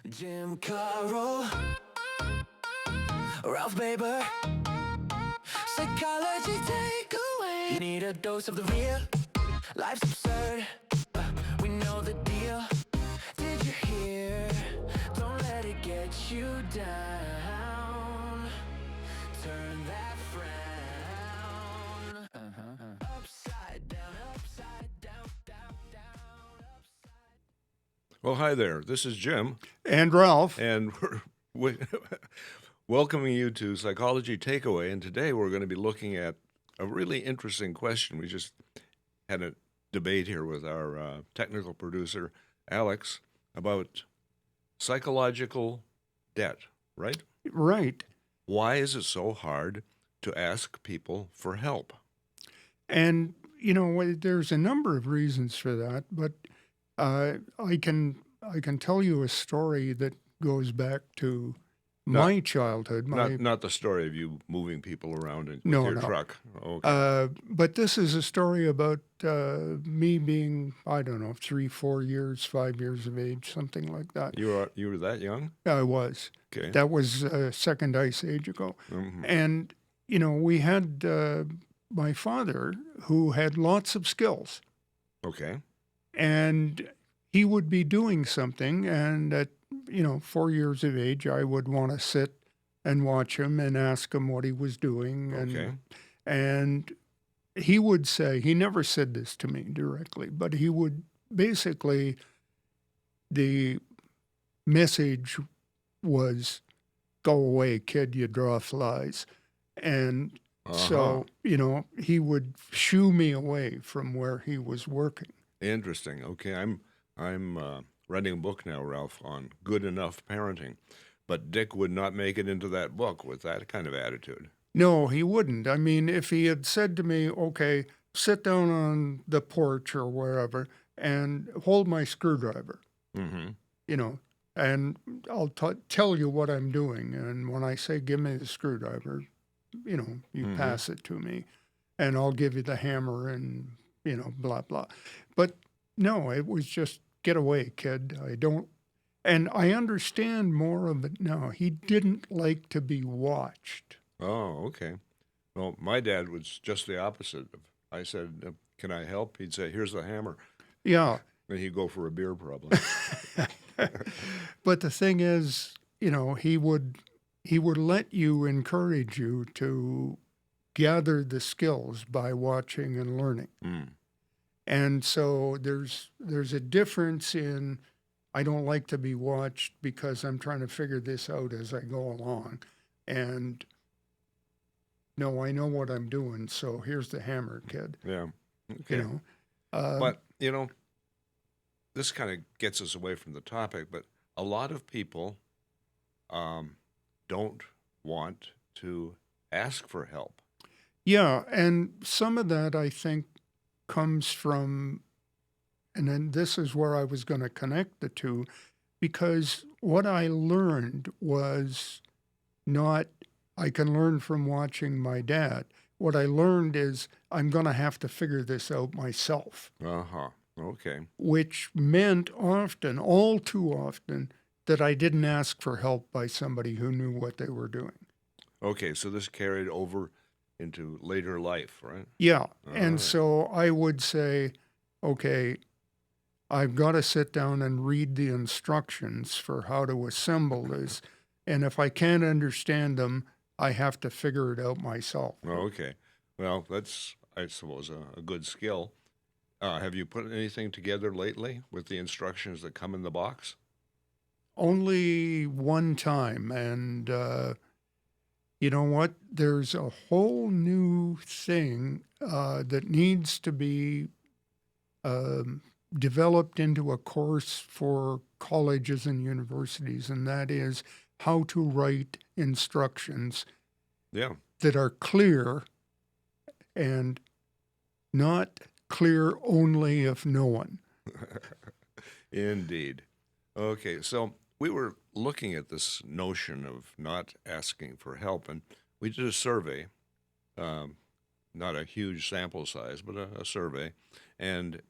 Jim Carroll, Ralph Baber, psychology takeaway. Need a dose of the real, life's absurd, we know the deal. Did you hear? Don't let it get you down. Turn that frown upside down, upside down, down, down, upside. Well, hi there. This is Jim, And Ralph. and we're welcoming you to Psychology Takeaway. And today we're going to be looking at a really interesting question. We just had a debate here with our technical producer, Alex, about psychological debt, right? Right. Why is it so hard to ask people for help? And, there's a number of reasons for that, but I can tell you a story that goes back to my childhood. Not the story of you moving people around with No, your no. truck. Okay. But this is a story about me being, 3, 4 years, 5 years of age, something like that. You were that young? I was. Okay. That was second ice age ago. Mhm. And, we had my father who had lots of skills. Okay. And he would be doing something, and at 4 years of age, I would want to sit and watch him and ask him what he was doing. Okay. And he would say, he never said this to me directly, but he would basically, the message was, "Go away, kid, you draw flies." And so, he would shoo me away from where he was working. Interesting. Okay, I'm writing a book now, Ralph, on good enough parenting, but Dick would not make it into that book with that kind of attitude. No, he wouldn't. I mean, if he had said to me, "Okay, sit down on the porch or wherever and hold my screwdriver," Mm-hmm. and I'll tell you what I'm doing. And when I say, "Give me the screwdriver," you pass it to me, and I'll give you the hammer and, blah, blah. But no, it was just, "Get away, kid. I don't." And I understand more of it now. He didn't like to be watched. Oh, okay. Well, my dad was just the opposite. I said, "Can I help?" He'd say, "Here's the hammer," Yeah. and he'd go for a beer, probably. But the thing is, he would encourage you to gather the skills by watching and learning. Mm. And so there's a difference in, I don't like to be watched because I'm trying to figure this out as I go along. And no, I know what I'm doing, so here's the hammer, kid. Yeah. Okay. But, this kind of gets us away from the topic, but a lot of people don't want to ask for help. Yeah, and some of that I think comes from, and then this is where I was going to connect the two, because what I learned was not, I can learn from watching my dad. What I learned is I'm going to have to figure this out myself, Uh-huh. Okay. which meant often, all too often, that I didn't ask for help by somebody who knew what they were doing. Okay, so this carried over into later life, right? Yeah. All And right. so I would say, okay, I've got to sit down and read the instructions for how to assemble this. And if I can't understand them, I have to figure it out myself. Oh, okay. Well, that's, I suppose, a good skill. Have you put anything together lately with the instructions that come in the box? Only one time. And you know what? There's a whole new thing that needs to be developed into a course for colleges and universities, and that is how to write instructions Yeah. that are clear and not clear only if known. Indeed. Okay, so we were looking at this notion of not asking for help, and we did a survey, not a huge sample size, but a survey, and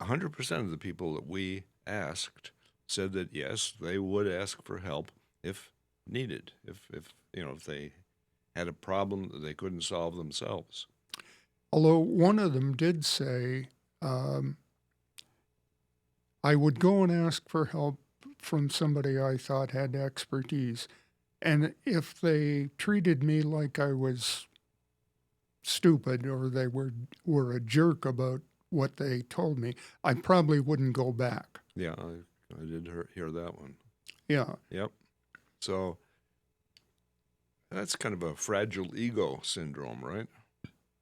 100% of the people that we asked said that yes, they would ask for help if needed, if they had a problem that they couldn't solve themselves. Although one of them did say, um, I would go and ask for help from somebody I thought had expertise. And if they treated me like I was stupid or they were a jerk about what they told me, I probably wouldn't go back. Yeah, I did hear that one. Yeah, Yep. So that's kind of a fragile ego syndrome, right?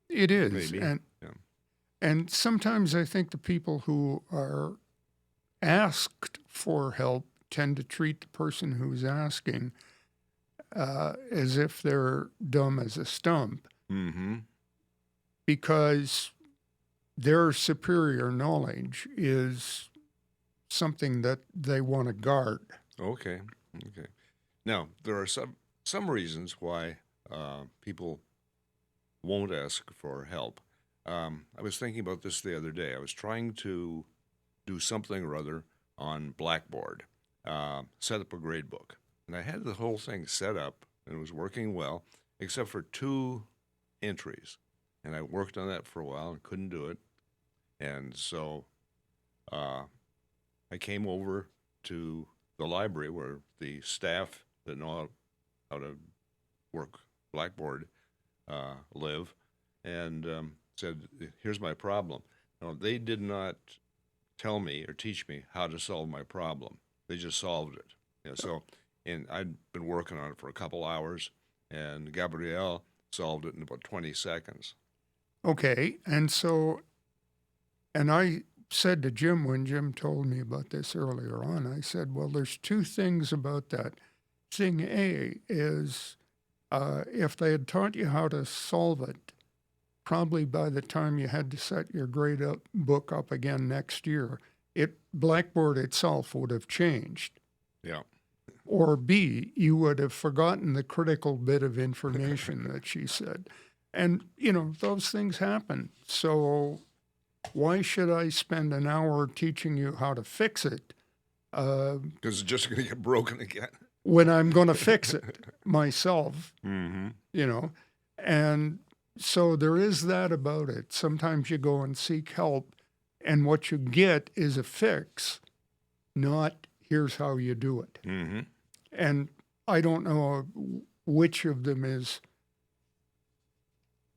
it is. Maybe. And Yeah. and sometimes I think the people who are asked for help tend to treat the person who's asking as if they're dumb as a stump Mm-hmm. because their superior knowledge is something that they want to guard. Okay. Okay. Now there are some reasons why people won't ask for help. I was thinking about this the other day. I was trying to do something or other on Blackboard, set up a grade book. And I had the whole thing set up and it was working well, except for 2 entries. And I worked on that for a while and couldn't do it. And so I came over to the library where the staff that know how to work Blackboard live and said, here's my problem. Now, they did not tell me or teach me how to solve my problem. They just solved it. So, and I'd been working on it for a couple hours, and Gabrielle solved it in about 20 seconds. Okay. And I said to Jim when Jim told me about this earlier on, I said, well, there's 2 things about that. Thing A is if they had taught you how to solve it, probably by the time you had to set your book up again next year, Blackboard itself would have changed. Yeah. Or B, you would have forgotten the critical bit of information that she said. And, those things happen. So why should I spend an hour teaching you how to fix it Because it's just going to get broken again. when I'm going to fix it myself, Mm-hmm. And so there is that about it. Sometimes you go and seek help, and what you get is a fix, not here's how you do it. Mm-hmm. And I don't know which of them is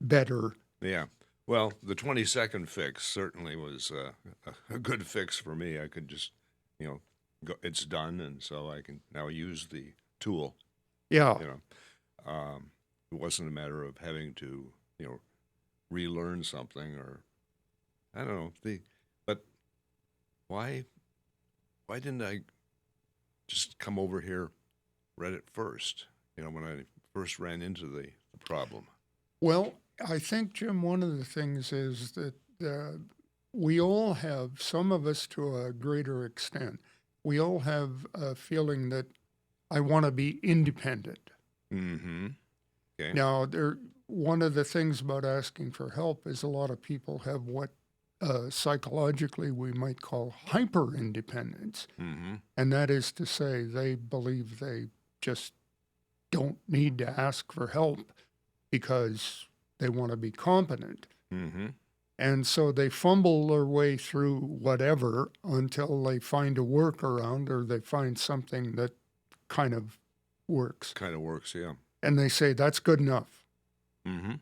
better. Yeah. Well, the 20-second fix certainly was a good fix for me. I could just, go, it's done, and so I can now use the tool. Yeah. It wasn't a matter of having to, relearn something or, I don't know. But why didn't I just come over here right at first? When I first ran into the problem. Well, I think, Jim, one of the things is that we all have, some of us to a greater extent, we all have a feeling that I want to be independent. Mm-hmm. Okay. Now, one of the things about asking for help is a lot of people have what psychologically we might call hyper independence. Mm-hmm. And that is to say, they believe they just don't need to ask for help because they want to be competent. Mm-hmm. And so they fumble their way through whatever until they find a workaround or they find something that kind of works. Kind of works, yeah. And they say, that's good enough, Mm-hmm.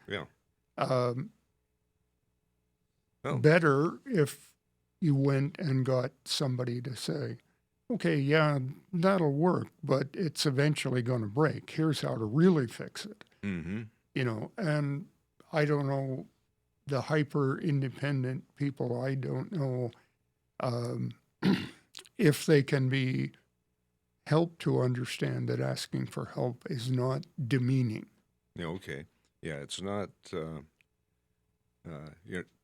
Yeah. Oh. Better if you went and got somebody to say, okay, yeah, that'll work, but it's eventually going to break. Here's how to really fix it. Mm-hmm. And I don't know the hyper independent people, I don't know if they can be helped to understand that asking for help is not demeaning. Yeah, okay. Yeah, it's not, you're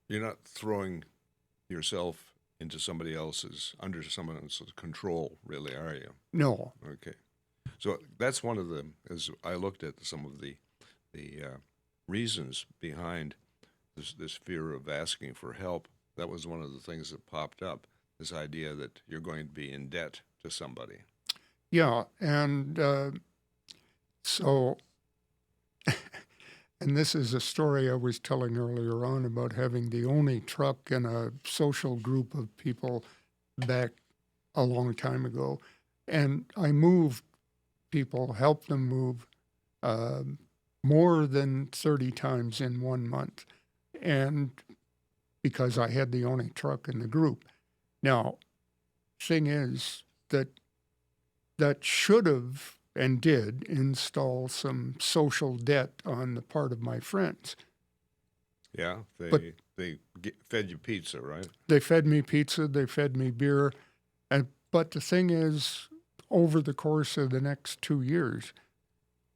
not throwing yourself into under someone else's control, really, are you? No. Okay. So that's one of the, as I looked at some of the reasons behind this fear of asking for help, that was one of the things that popped up. this idea that you're going to be in debt to somebody. Yeah, and so, and this is a story I was telling earlier on about having the only truck in a social group of people back a long time ago. And I moved people, helped them move uh, more than 30 times in 1 month. And because I had the only truck in the group. Now, thing is that should have and did install some social debt on the part of my friends. Yeah, But they fed you pizza, right? they fed me pizza, they fed me beer, but the thing is, over the course of the next 2 years,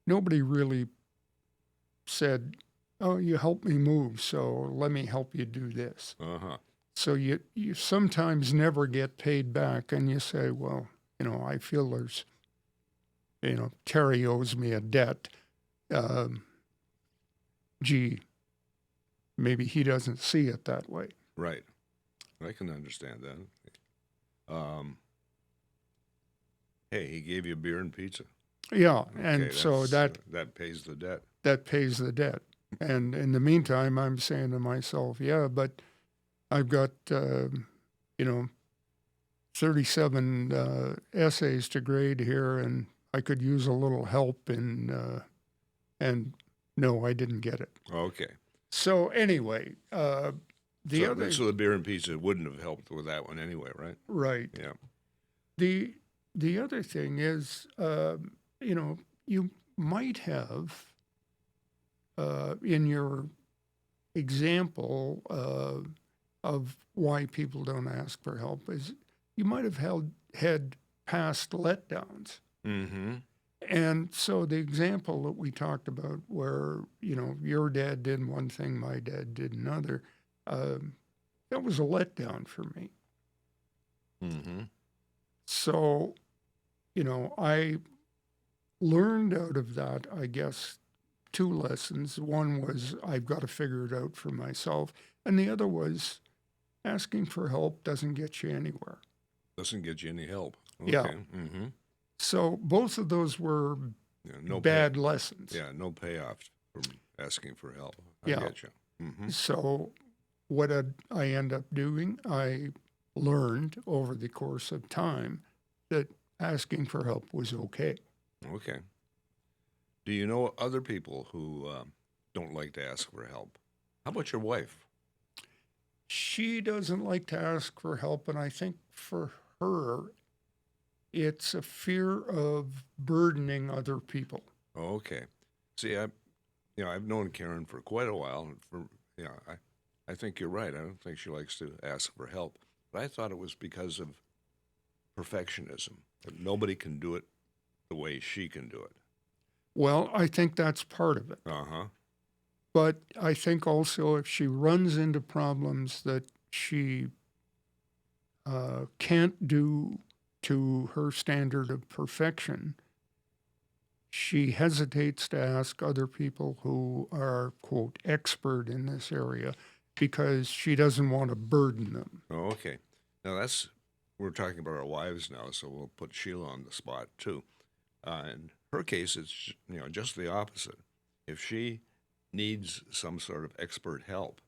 nobody really said, "Oh, you helped me move, so let me help you do this." Uh-huh. So you sometimes never get paid back, and you say, "Well, I feel there's, Terry owes me a debt. Um, Gee, maybe he doesn't see it that way." Right. I can understand that. Hey, he gave you beer and pizza. Yeah, Okay, and so that pays the debt. that pays the debt. And in the meantime, I'm saying to myself, yeah, but I've got, 37 essays to grade here, and I could use a little help and no, I didn't get it. Okay. So anyway, So the beer and pizza wouldn't have helped with that one anyway, right? right. Yeah. The other thing is, you might have, in your example of why people don't ask for help, is you might have had past letdowns. Mm-hmm. And so the example that we talked about where, your dad did one thing, my dad did another, that was a letdown for me. Mm-hmm. So, I learned out of that, I guess, two lessons. One was I've got to figure it out for myself. And the other was asking for help doesn't get you anywhere. Doesn't get you any help. Okay. Yeah. Mm-hmm. So both of those were Yeah, no bad lessons. Yeah, no payoff from asking for help. I Yeah. get you. Mm-hmm. So what did I end up doing? I learned over the course of time that asking for help was okay. Okay. Do you know other people who don't like to ask for help? How about your wife? She doesn't like to ask for help, and I think for her, it's a fear of burdening other people. Oh, okay. See, I've known Karen for quite a while. And I think you're right. I don't think she likes to ask for help. But I thought it was because of perfectionism. That nobody can do it the way she can do it. Well, I think that's part of it. Uh-huh. But I think also if she runs into problems that she can't do to her standard of perfection, she hesitates to ask other people who are, quote, expert in this area because she doesn't want to burden them. Oh, okay. Now we're talking about our wives now, so we'll put Sheila on the spot too. In her case, it's just the opposite. If she needs some sort of expert help,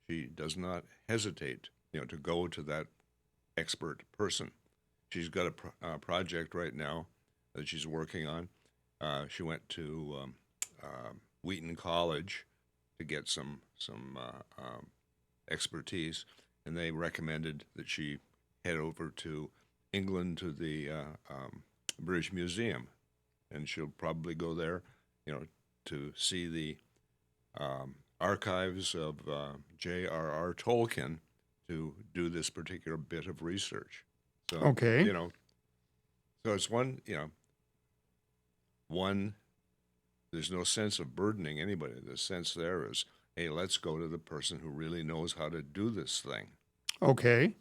she does not hesitate, to go to that expert person. She's got a project right now that she's working on. She went to Wheaton College to get some expertise, and they recommended that she head over to England to the British Museum, and she'll probably go there, to see the archives of J.R.R. Tolkien to do this particular bit of research. So, Okay. So it's one, there's no sense of burdening anybody. The sense there is, hey, let's go to the person who really knows how to do this thing. Okay.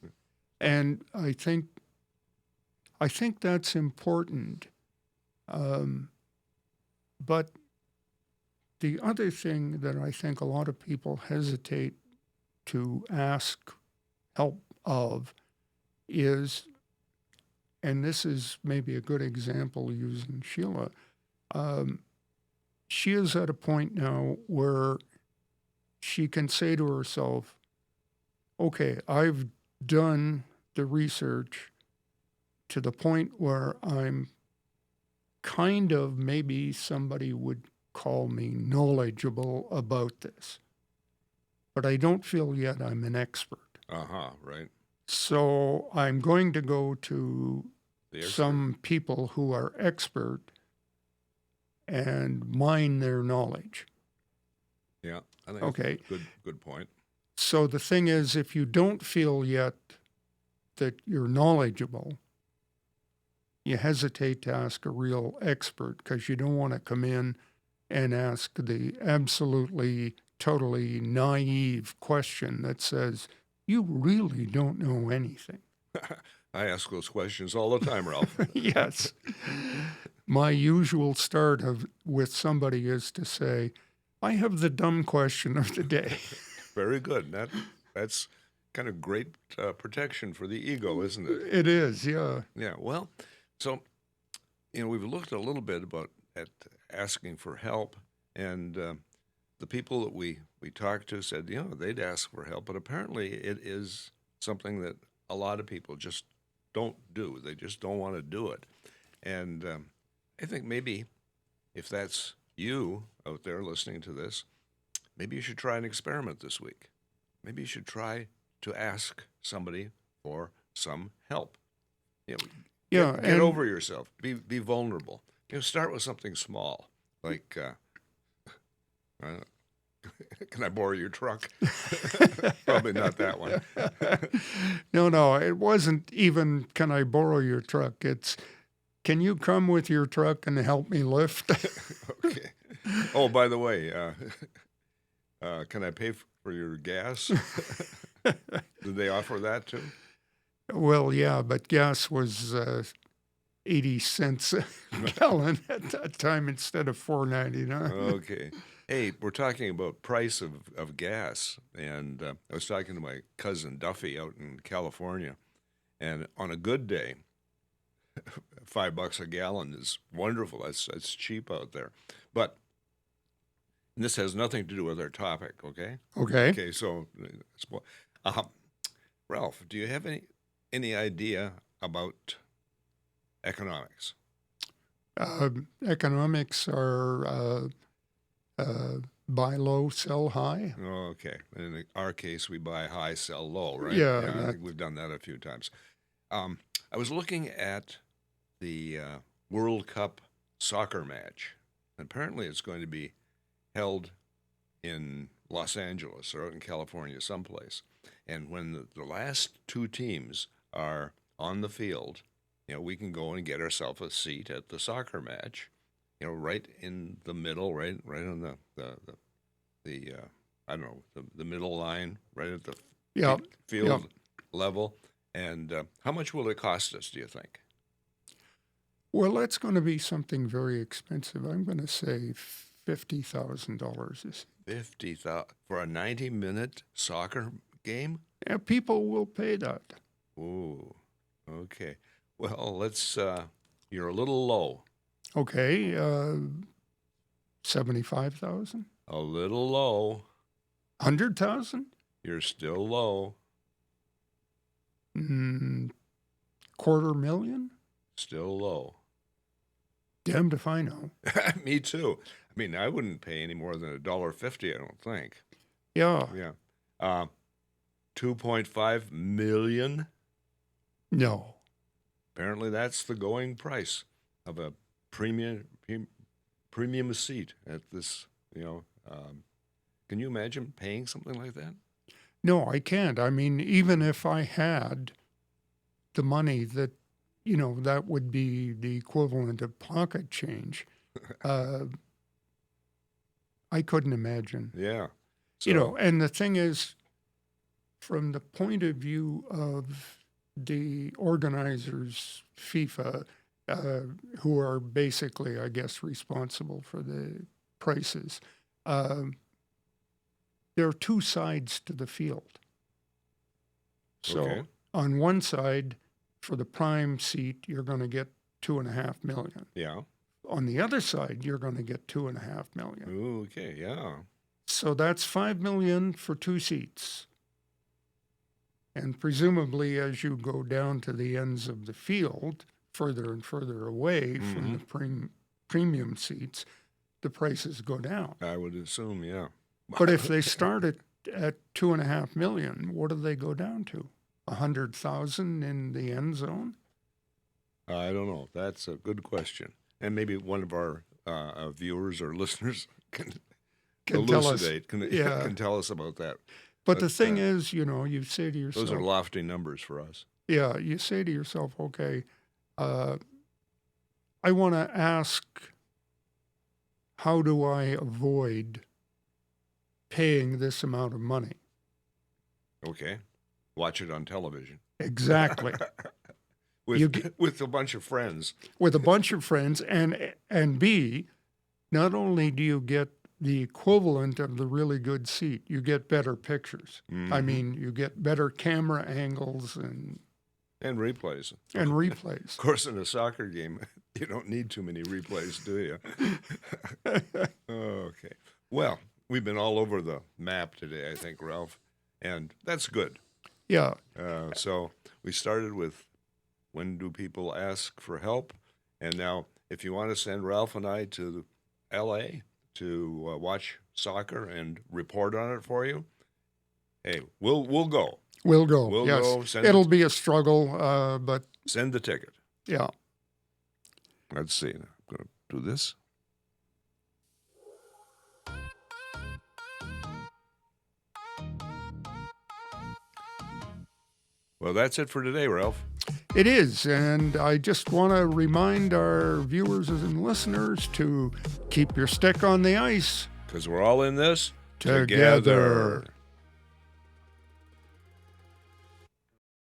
And I think that's important. But the other thing that I think a lot of people hesitate to ask help of is, and this is maybe a good example using Sheila, um, she is at a point now where she can say to herself, okay, I've done the research to the point where I'm kind of, maybe somebody would call me knowledgeable about this, but I don't feel yet I'm an expert. Right. So I'm going to go to The expert. some people who are expert and mine their knowledge. Yeah, I think Okay. that's a good point. So the thing is, if you don't feel yet that you're knowledgeable, you hesitate to ask a real expert because you don't want to come in and ask the absolutely, totally naive question that says, you really don't know anything. I ask those questions all the time, Ralph. Yes. My usual start with somebody is to say, I have the dumb question of the day. Very good. That's kind of great protection for the ego, isn't it? It is, yeah. Yeah. Well, so we've looked a little bit at asking for help, and the people that we talked to said they'd ask for help, but apparently it is something that a lot of people just don't do. They just don't want to do it, and I think maybe if that's you out there listening to this, maybe you should try an experiment this week. Maybe you should try to ask somebody for some help. Yeah, Get and over yourself. Be vulnerable. Start with something small, like can I borrow your truck? Probably not that one. no, it wasn't even, can I borrow your truck? It's, can you come with your truck and help me lift? Okay. Oh, by the way, can I pay for your gas? Did they offer that too? Well, yeah, but gas was 80 cents a gallon at that time instead of $4.99. Okay. Hey, we're talking about price of gas, and I was talking to my cousin Duffy out in California, and on a good day, $5 a gallon is wonderful. That's cheap out there. But this has nothing to do with our topic, okay? Okay. Okay, so Ralph, do you have any idea about economics? Economics are buy low, sell high. Okay. In our case, we buy high, sell low, right? Yeah, I think we've done that a few times. I was looking at the World Cup soccer match. Apparently, it's going to be held in Los Angeles or out in California, someplace. And when the last two teams are on the field, we can go and get ourselves a seat at the soccer match. Right in the middle, right on the I don't know, the middle line, right at the Yep. field level. And how much will it cost us, do you think? Well, that's going to be something very expensive. I'm going to say $50,000. $50,000 for a 90-minute soccer game? Yeah, people will pay that. Ooh, okay. Well, let's. You're a little low. Okay, 75,000, A little low. 100,000, You're still low. $250,000. Still low. Damned if I know. Me too. I mean, I wouldn't pay any more than $1.50, I don't think. Yeah. Yeah. 2.5 million. No. Apparently, that's the going price of a premium seat at this. Can you imagine paying something like that? No, I can't. I mean, even if I had the money that, that would be the equivalent of pocket change, I couldn't imagine. Yeah. And the thing is, from the point of view of the organizers, FIFA, who are basically, I guess, responsible for the prices, there are two sides to the field. So, Okay. on one side, for the prime seat, you're going to get $2.5 million. Yeah. On the other side, you're going to get $2.5 million. Okay. Yeah. So that's $5 million for 2 seats. And presumably, as you go down to the ends of the field, further and further away from the premium seats, the prices go down. I would assume, yeah. But if they start at $2.5 million, what do they go down to? 100,000 in the end zone? I don't know. That's a good question. And maybe one of our viewers or listeners can elucidate, can tell us about that. But the thing is, you know, you say to yourself... Those are lofty numbers for us. Yeah, you say to yourself, okay, I want to ask, how do I avoid paying this amount of money? Okay. Watch it on television. Exactly. With a bunch of friends. With a bunch of friends. And B, not only do you get the equivalent of the really good seat, you get better pictures. I mean, you get better camera angles and replays. And replays. Of course, in a soccer game, you don't need too many replays, do you? Okay. Well, we've been all over the map today, I think, Ralph, and that's good. Yeah. So we started with, when do people ask for help? And now, if you want to send Ralph and I to L.A. to watch soccer and report on it for you, hey, we'll go. We'll go. We'll yes. go. It'll be a struggle, but send the ticket. Yeah. Let's see. I'm going to do this. Well, that's it for today, Ralph. It is, and I just want to remind our viewers and listeners to keep your stick on the ice. Because we're all in this together.